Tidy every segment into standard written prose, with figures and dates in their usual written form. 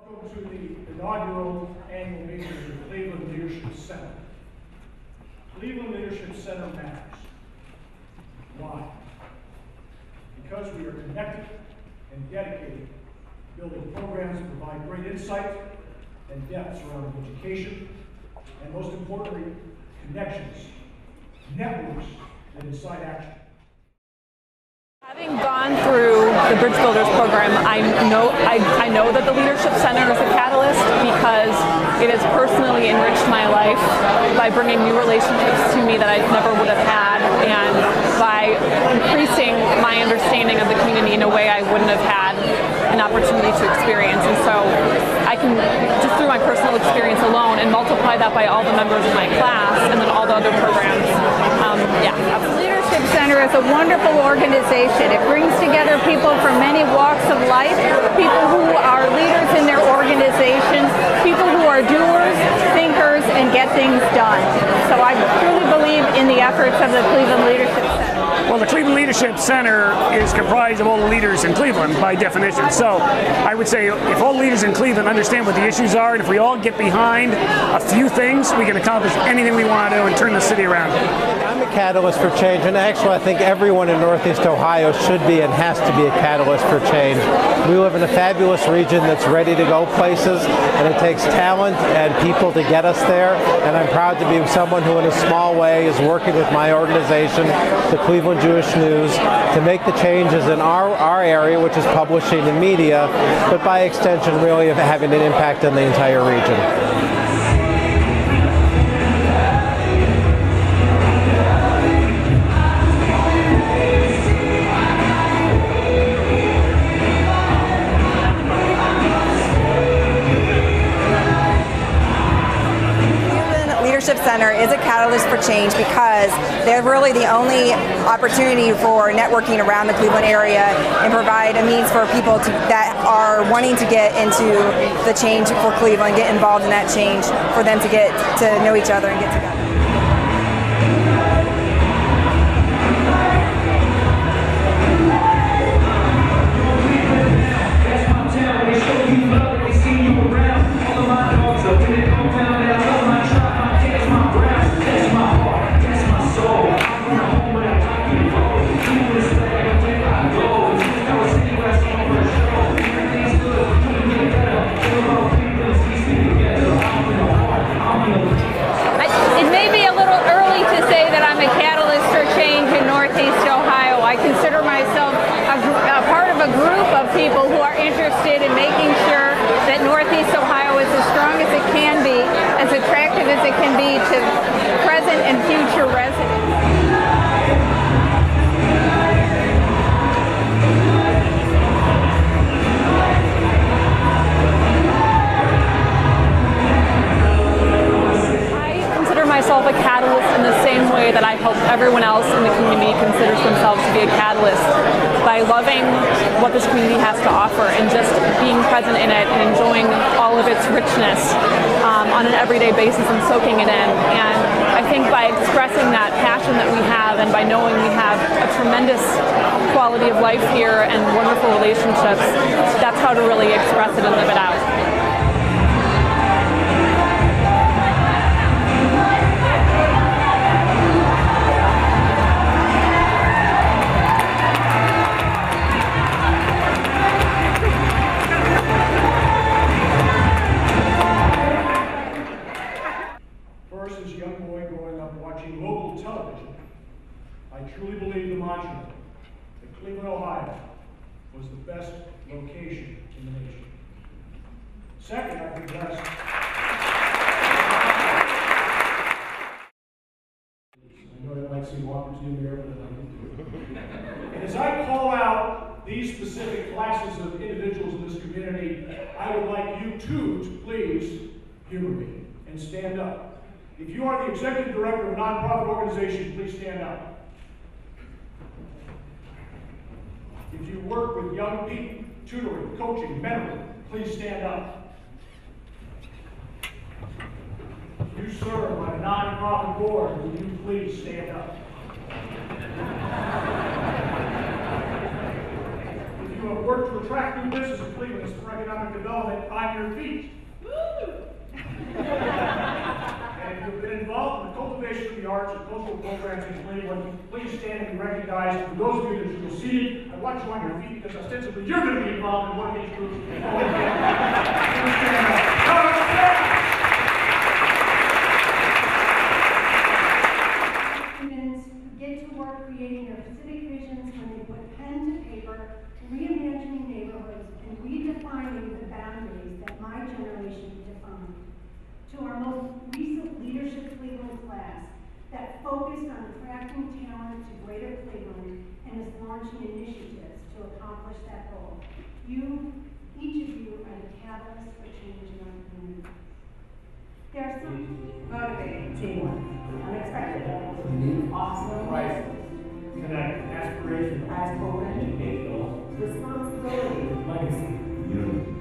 Welcome to the inaugural annual meeting of the Cleveland Leadership Center. Cleveland Leadership Center matters. Why? Because we are connected and dedicated to building programs that provide great insight and depth surrounding education, and most importantly, connections, networks that incite action. Having gone through the Bridge Builders program, I know that the Leadership Center is a catalyst because it has personally enriched my life by bringing new relationships to me that I never would have had, and by increasing my understanding of the community in a way I wouldn't have had an opportunity to experience. And so I can, just through my personal experience alone, and multiply that by all the members of my class and then all the other programs. The Leadership Center is a wonderful organization. It brings together people from many walks of life, people who are leaders in their organizations, people who are doers, thinkers, and get things done. So I truly believe in the efforts of the Cleveland Leadership Center. Well, the Cleveland Leadership Center is comprised of all the leaders in Cleveland by definition. So I would say if all leaders in Cleveland understand what the issues are, and if we all get behind a few things, we can accomplish anything we want to do and turn the city around. I'm a catalyst for change, and actually I think everyone in Northeast Ohio should be and has to be a catalyst for change. We live in a fabulous region that's ready to go places, and it takes talent and people to get us there, and I'm proud to be someone who in a small way is working with my organization, the Cleveland Jewish News, to make the changes in our area, which is publishing and media, but by extension really of having an impact on the entire region. Leadership Center is a catalyst for change because they're really the only opportunity for networking around the Cleveland area and provide a means for people that are wanting to get into the change for Cleveland, get involved in that change, for them to get to know each other and get together. I consider myself a part of a group of people who are interested in making sure that Northeast Ohio is as strong as it can be, as attractive as it can be to present and future residents. Myself a catalyst in the same way that I hope everyone else in the community considers themselves to be a catalyst, by loving what this community has to offer and just being present in it and enjoying all of its richness on an everyday basis and soaking it in. And I think by expressing that passion that we have, and by knowing we have a tremendous quality of life here and wonderful relationships, that's how to really express it and live it out. Watching local television, I truly believe the mantra that Cleveland, Ohio was the best location in the nation. Second, I've been blessed. I know that might seem awkward to you there, but I can do it. And as I call out these specific classes of individuals in this community, I would like you too to please humor me and stand up. If you are the executive director of a nonprofit organization, please stand up. If you work with young people, tutoring, coaching, mentoring, please stand up. If you serve on a nonprofit board, will you please stand up? If you have work to attract new business in Cleveland for economic development on your feet. And if you've been involved in the cultivation of the arts and cultural programs in Cleveland, please stand and be recognized. For those of you that are seated, I want you on your feet because ostensibly you're going to be involved in one of these groups. Students get to work creating their civic visions when they put pen to paper, reimagining neighborhoods and redefining the boundaries that my generation defined. To our most recent Leadership Cleveland class that focused on attracting talent to Greater Cleveland and is launching initiatives to accomplish that goal. You, each of you, are the catalyst for change in our community. There are some motivating teamwork, unexpected, awesome, Priceless, connected, aspiration, educational, responsibility, legacy, unity.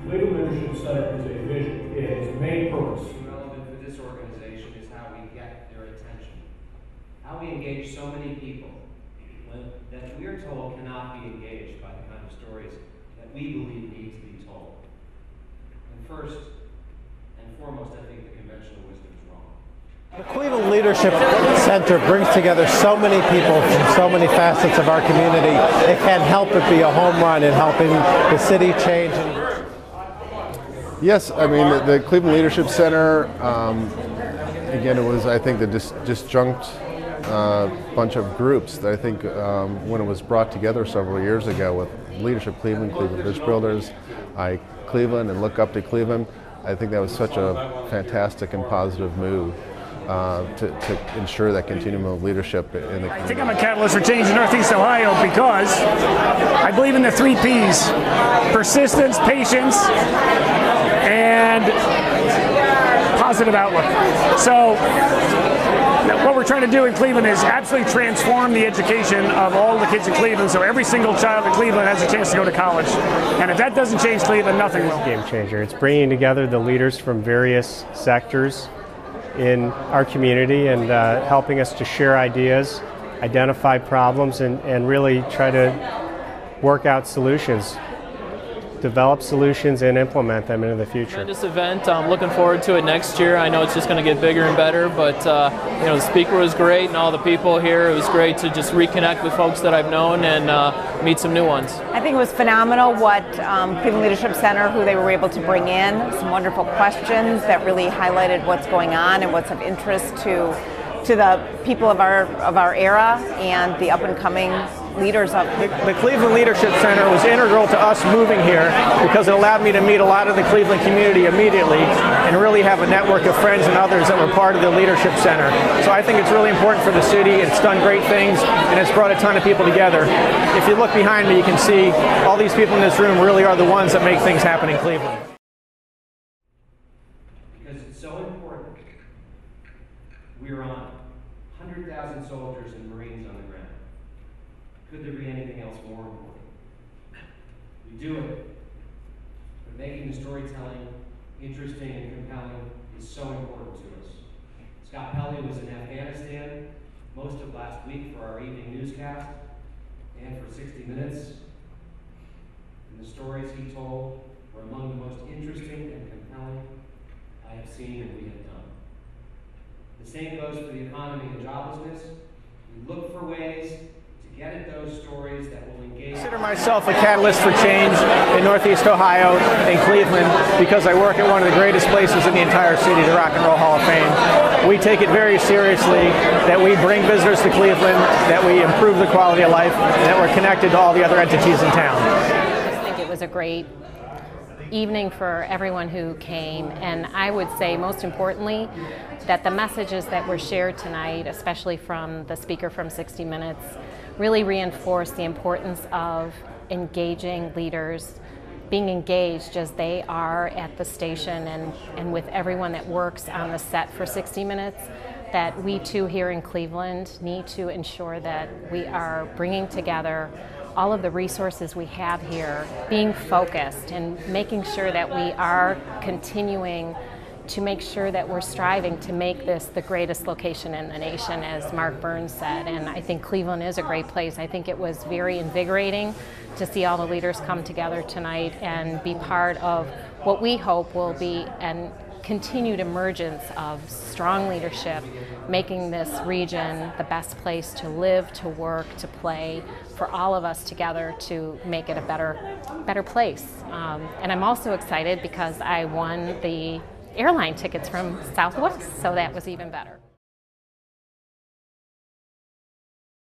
Cleveland Leadership Center is a vision. Its main purpose. Relevant for this organization is how we get their attention. How we engage so many people that we are told cannot be engaged by the kind of stories that we believe need to be told. And first and foremost, I think the conventional wisdom is wrong. The Cleveland Leadership Center brings together so many people from so many facets of our community. It can't help but be a home run in helping the city change. Yes, I mean the Cleveland Leadership Center, again, it was, I think, the disjunct bunch of groups that I think when it was brought together several years ago with Leadership Cleveland, Cleveland Bridge Builders, Cleveland, and Look Up to Cleveland, I think that was such a fantastic and positive move to ensure that continuum of leadership in the community. I think I'm a catalyst for change in Northeast Ohio because I believe in the 3 Ps: persistence, patience, and positive outlook. So what we're trying to do in Cleveland is absolutely transform the education of all the kids in Cleveland, so every single child in Cleveland has a chance to go to college. And if that doesn't change Cleveland, nothing will. Game changer. It's bringing together the leaders from various sectors in our community and helping us to share ideas, identify problems, and really try to work out solutions. Develop solutions and implement them into the future. This event, I'm looking forward to it next year. I know it's just going to get bigger and better, but you know, the speaker was great and all the people here. It was great to just reconnect with folks that I've known and meet some new ones. I think it was phenomenal what Cleveland Leadership Center, who they were able to bring in, some wonderful questions that really highlighted what's going on and what's of interest to the people of our era and the up and coming leaders of the Cleveland Leadership Center was integral to us moving here because it allowed me to meet a lot of the Cleveland community immediately and really have a network of friends and others that were part of the Leadership Center. So I think it's really important for the city. It's done great things and it's brought a ton of people together. If you look behind me, you can see all these people in this room really are the ones that make things happen in Cleveland. Because it's so important. We're on 100,000 soldiers and Marines on the ground. Could there be anything else more important? We do it, but making the storytelling interesting and compelling is so important to us. Scott Pelley was in Afghanistan most of last week for our evening newscast and for 60 Minutes. And the stories he told were among the most interesting and compelling I have seen and we have done. The same goes for the economy and joblessness. We look for ways to get at those stories that will engage. I consider myself a catalyst for change in Northeast Ohio and Cleveland because I work at one of the greatest places in the entire city, the Rock and Roll Hall of Fame. We take it very seriously that we bring visitors to Cleveland, that we improve the quality of life, and that we're connected to all the other entities in town. I just think it was a great evening for everyone who came, and I would say most importantly that the messages that were shared tonight, especially from the speaker from 60 Minutes, really reinforce the importance of engaging leaders, being engaged as they are at the station and with everyone that works on the set for 60 Minutes, that we too here in Cleveland need to ensure that we are bringing together all of the resources we have here, being focused and making sure that we are continuing to make sure that we're striving to make this the greatest location in the nation, as Mark Burns said. And I think Cleveland is a great place. I think it was very invigorating to see all the leaders come together tonight and be part of what we hope will be an continued emergence of strong leadership, making this region the best place to live, to work, to play, for all of us together to make it a better place. And I'm also excited because I won the airline tickets from Southwest, so that was even better.